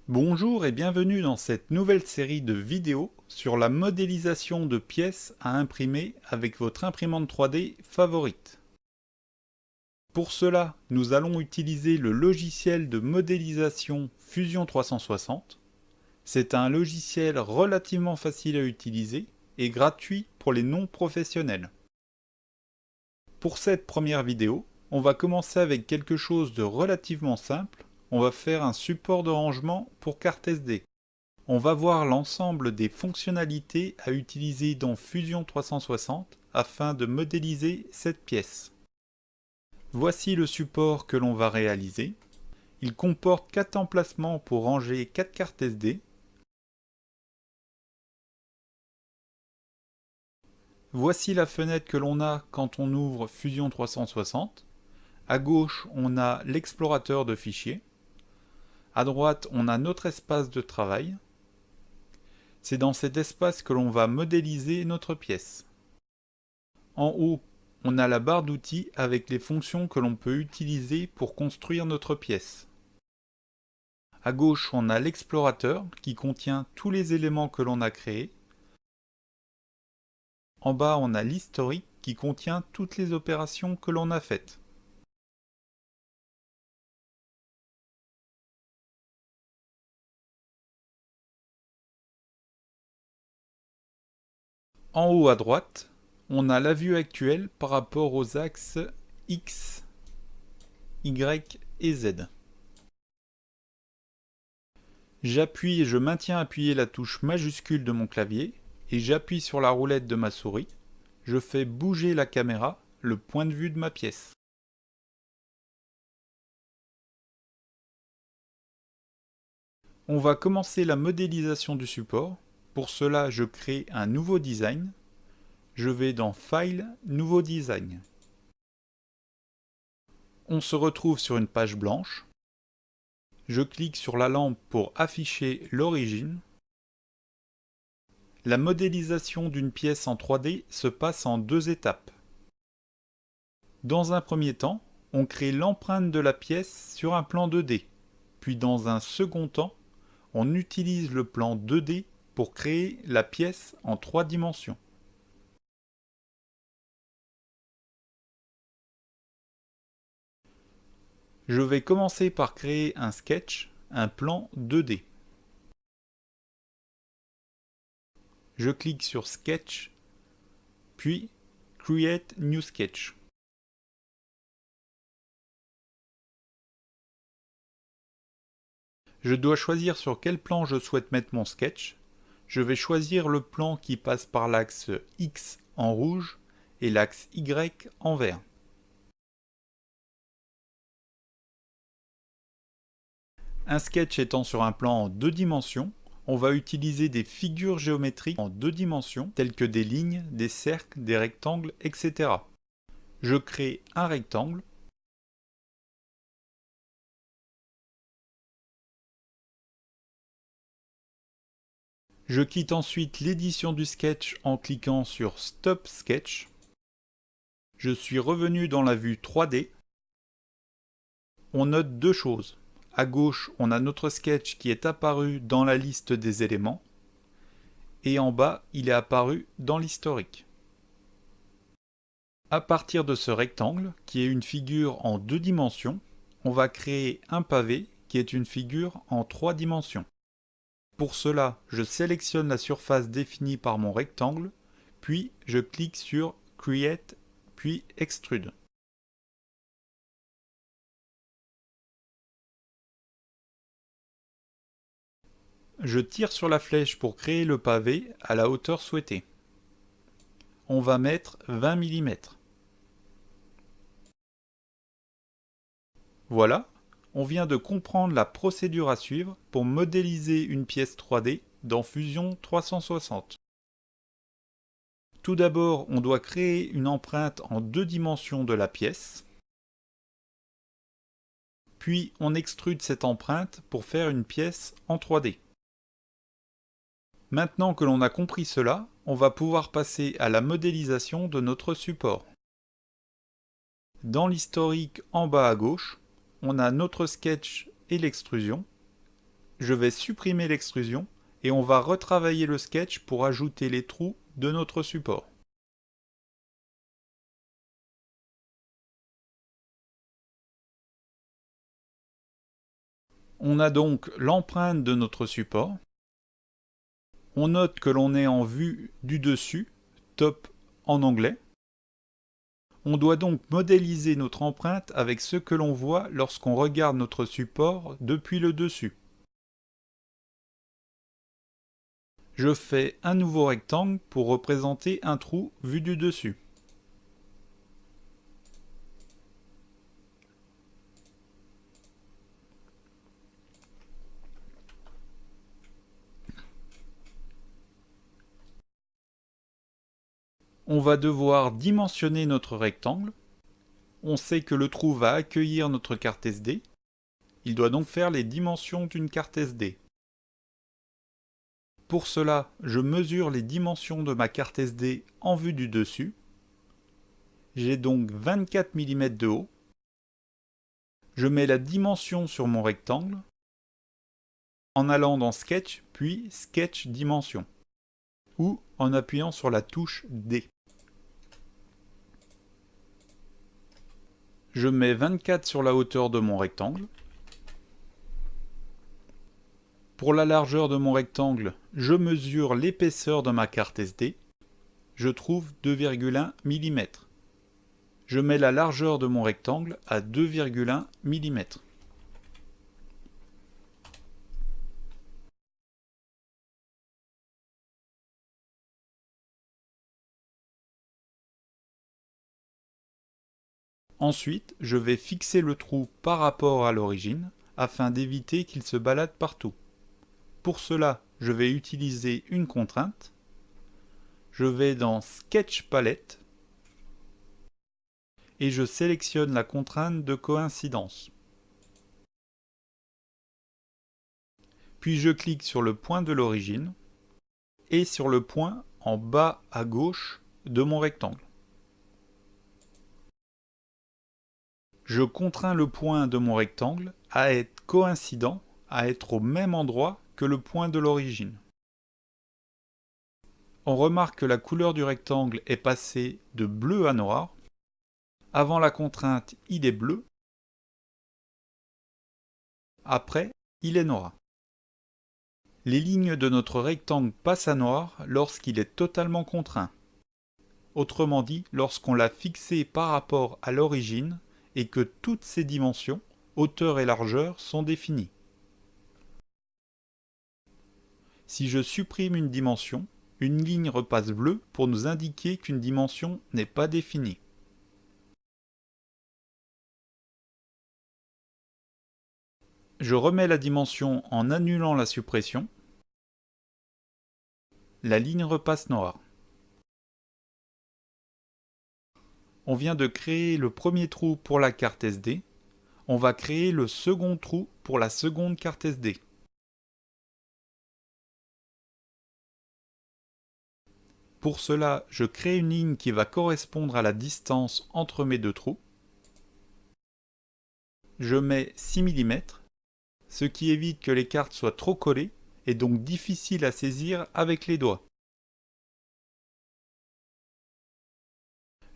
Bonjour et bienvenue dans cette nouvelle série de vidéos sur la modélisation de pièces à imprimer avec votre imprimante 3D favorite. Pour cela, nous allons utiliser le logiciel de modélisation Fusion 360. C'est un logiciel relativement facile à utiliser et gratuit pour les non-professionnels. Pour cette première vidéo, on va commencer avec quelque chose de relativement simple. On va faire un support de rangement pour carte SD. On va voir l'ensemble des fonctionnalités à utiliser dans Fusion 360 afin de modéliser cette pièce. Voici le support que l'on va réaliser. Il comporte 4 emplacements pour ranger 4 cartes SD. Voici la fenêtre que l'on a quand on ouvre Fusion 360. À gauche, on a l'explorateur de fichiers. À droite, on a notre espace de travail. C'est dans cet espace que l'on va modéliser notre pièce. En haut, on a la barre d'outils avec les fonctions que l'on peut utiliser pour construire notre pièce. À gauche, on a l'explorateur qui contient tous les éléments que l'on a créés. En bas, on a l'historique qui contient toutes les opérations que l'on a faites. En haut à droite, on a la vue actuelle par rapport aux axes X, Y et Z. J'appuie et je maintiens appuyé la touche majuscule de mon clavier et j'appuie sur la roulette de ma souris. Je fais bouger la caméra, le point de vue de ma pièce. On va commencer la modélisation du support. Pour cela, je crée un nouveau design. Je vais dans File, Nouveau design. On se retrouve sur une page blanche. Je clique sur la lampe pour afficher l'origine. La modélisation d'une pièce en 3D se passe en 2 étapes. Dans un premier temps, on crée l'empreinte de la pièce sur un plan 2D. Puis dans un second temps, on utilise le plan 2D pour créer la pièce en 3 dimensions. Je vais commencer par créer un sketch, un plan 2D. Je clique sur Sketch, puis Create New Sketch. Je dois choisir sur quel plan je souhaite mettre mon sketch. Je vais choisir le plan qui passe par l'axe X en rouge et l'axe Y en vert. Un sketch étant sur un plan en 2 dimensions, on va utiliser des figures géométriques en 2 dimensions, telles que des lignes, des cercles, des rectangles, etc. Je crée un rectangle. Je quitte ensuite l'édition du sketch en cliquant sur Stop Sketch. Je suis revenu dans la vue 3D. On note 2 choses. À gauche, on a notre sketch qui est apparu dans la liste des éléments. Et en bas, il est apparu dans l'historique. À partir de ce rectangle, qui est une figure en 2 dimensions, on va créer un pavé qui est une figure en 3 dimensions. Pour cela, je sélectionne la surface définie par mon rectangle, puis je clique sur Create, puis Extrude. Je tire sur la flèche pour créer le pavé à la hauteur souhaitée. On va mettre 20 mm. Voilà, on vient de comprendre la procédure à suivre pour modéliser une pièce 3D dans Fusion 360. Tout d'abord, on doit créer une empreinte en 2 dimensions de la pièce. Puis, on extrude cette empreinte pour faire une pièce en 3D. Maintenant que l'on a compris cela, on va pouvoir passer à la modélisation de notre support. Dans l'historique en bas à gauche, on a notre sketch et l'extrusion. je vais supprimer l'extrusion et on va retravailler le sketch pour ajouter les trous de notre support. On a donc l'empreinte de notre support. On note que l'on est en vue du dessus, top en anglais. On doit donc modéliser notre empreinte avec ce que l'on voit lorsqu'on regarde notre support depuis le dessus. Je fais un nouveau rectangle pour représenter un trou vu du dessus. On va devoir dimensionner notre rectangle. On sait que le trou va accueillir notre carte SD. Il doit donc faire les dimensions d'une carte SD. Pour cela, je mesure les dimensions de ma carte SD en vue du dessus. J'ai donc 24 mm de haut. Je mets la dimension sur mon rectangle en allant dans Sketch, puis Sketch Dimension, ou en appuyant sur la touche D. Je mets 24 sur la hauteur de mon rectangle. Pour la largeur de mon rectangle, je mesure l'épaisseur de ma carte SD. Je trouve 2,1 mm. Je mets la largeur de mon rectangle à 2,1 mm. Ensuite, je vais fixer le trou par rapport à l'origine afin d'éviter qu'il se balade partout. Pour cela, je vais utiliser une contrainte. Je vais dans Sketch Palette et je sélectionne la contrainte de coïncidence. Puis je clique sur le point de l'origine et sur le point en bas à gauche de mon rectangle. Je contrains le point de mon rectangle à être coïncident, à être au même endroit que le point de l'origine. On remarque que la couleur du rectangle est passée de bleu à noir. Avant la contrainte, il est bleu. Après, il est noir. Les lignes de notre rectangle passent à noir lorsqu'il est totalement contraint. Autrement dit, lorsqu'on l'a fixé par rapport à l'origine et que toutes ses dimensions, hauteur et largeur, sont définies. Si je supprime une dimension, une ligne repasse bleue pour nous indiquer qu'une dimension n'est pas définie. Je remets la dimension en annulant la suppression. La ligne repasse noire. On vient de créer le premier trou pour la carte SD. On va créer le second trou pour la seconde carte SD. Pour cela, je crée une ligne qui va correspondre à la distance entre mes deux trous. Je mets 6 mm, ce qui évite que les cartes soient trop collées et donc difficiles à saisir avec les doigts.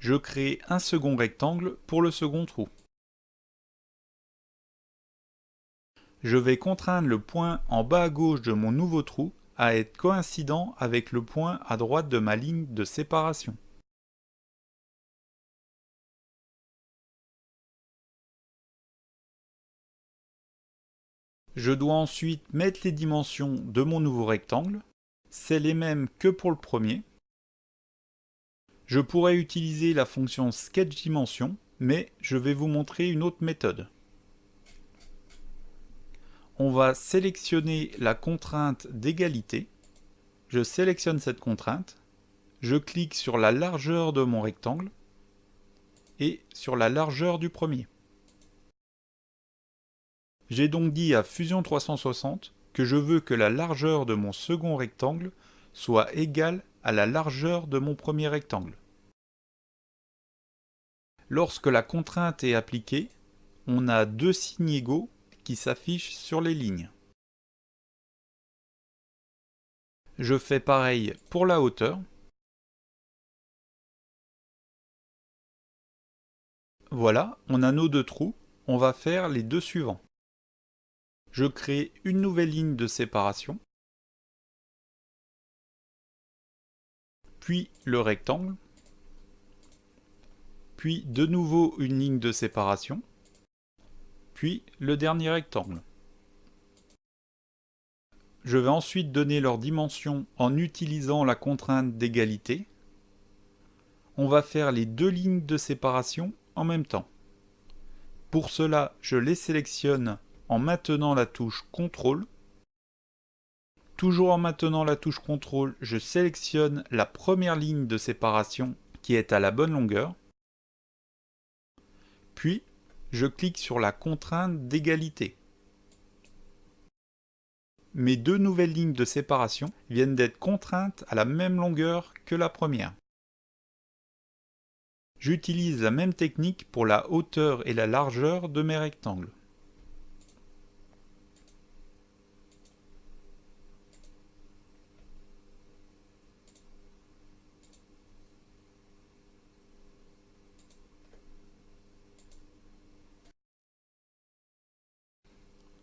Je crée un second rectangle pour le second trou. Je vais contraindre le point en bas à gauche de mon nouveau trou à être coïncident avec le point à droite de ma ligne de séparation. Je dois ensuite mettre les dimensions de mon nouveau rectangle. C'est les mêmes que pour le premier. Je pourrais utiliser la fonction Sketch Dimension, mais je vais vous montrer une autre méthode. On va sélectionner la contrainte d'égalité. Je sélectionne cette contrainte. Je clique sur la largeur de mon rectangle et sur la largeur du premier. J'ai donc dit à Fusion 360 que je veux que la largeur de mon second rectangle soit égale à la largeur de mon premier rectangle. Lorsque la contrainte est appliquée, on a deux signes égaux qui s'affichent sur les lignes. je fais pareil pour la hauteur. Voilà, on a nos deux trous, on va faire les deux suivants. Je crée une nouvelle ligne de séparation, puis le rectangle, puis de nouveau une ligne de séparation, puis le dernier rectangle. Je vais ensuite donner leurs dimensions en utilisant la contrainte d'égalité. On va faire les deux lignes de séparation en même temps. Pour cela, je les sélectionne en maintenant la touche CTRL. Toujours en maintenant la touche CTRL, je sélectionne la première ligne de séparation qui est à la bonne longueur. Puis, je clique sur la contrainte d'égalité. Mes deux nouvelles lignes de séparation viennent d'être contraintes à la même longueur que la première. J'utilise la même technique pour la hauteur et la largeur de mes rectangles.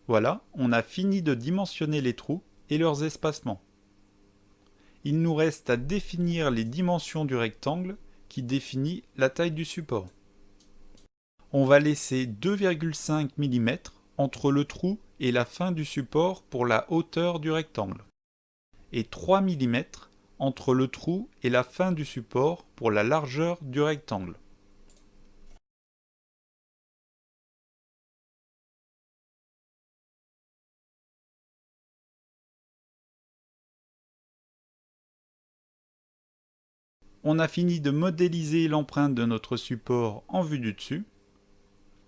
Voilà, on a fini de dimensionner les trous et leurs espacements. Il nous reste à définir les dimensions du rectangle qui définit la taille du support. On va laisser 2,5 mm entre le trou et la fin du support pour la hauteur du rectangle, et 3 mm entre le trou et la fin du support pour la largeur du rectangle. On a fini de modéliser l'empreinte de notre support en vue du dessus.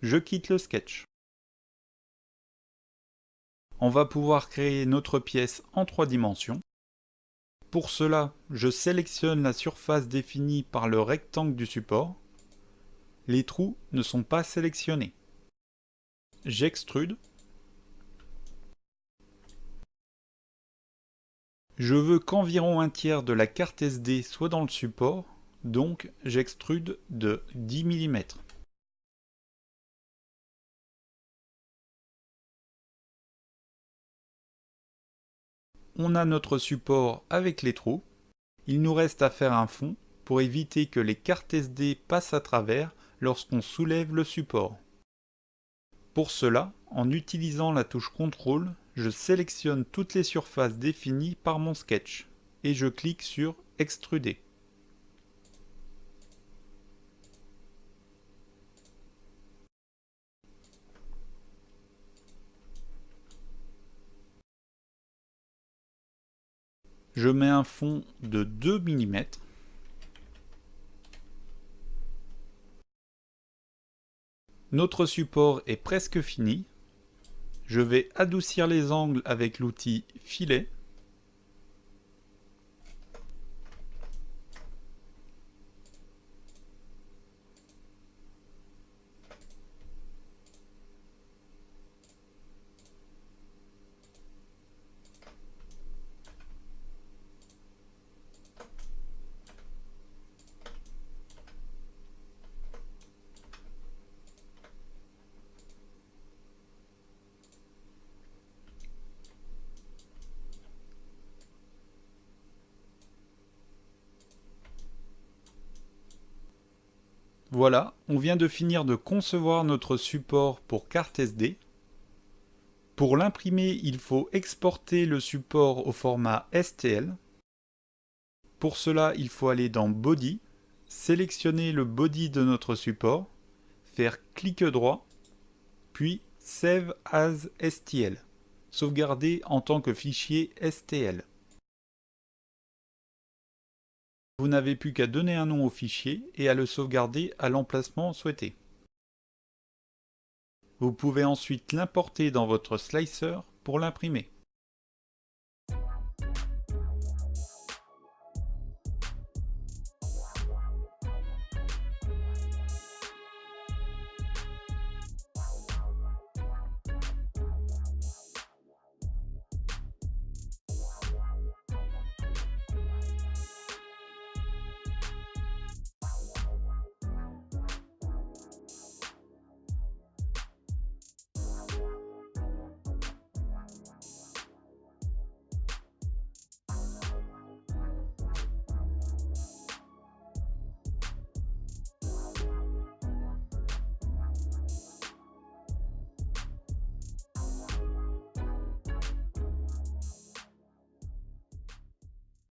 Je quitte le sketch. On va pouvoir créer notre pièce en 3 dimensions. Pour cela, je sélectionne la surface définie par le rectangle du support. Les trous ne sont pas sélectionnés. J'extrude. Je veux qu'environ un tiers de la carte SD soit dans le support, donc j'extrude de 10 mm. On a notre support avec les trous. Il nous reste à faire un fond pour éviter que les cartes SD passent à travers lorsqu'on soulève le support. Pour cela, en utilisant la touche CTRL, je sélectionne toutes les surfaces définies par mon sketch et je clique sur Extruder. Je mets un fond de 2 mm. Notre support est presque fini. Je vais adoucir les angles avec l'outil Filet. Voilà, on vient de finir de concevoir notre support pour carte SD. Pour l'imprimer, il faut exporter le support au format STL. Pour cela, il faut aller dans Body, sélectionner le body de notre support, faire clic droit, puis Save as STL, sauvegarder en tant que fichier STL. Vous n'avez plus qu'à donner un nom au fichier et à le sauvegarder à l'emplacement souhaité. Vous pouvez ensuite l'importer dans votre slicer pour l'imprimer.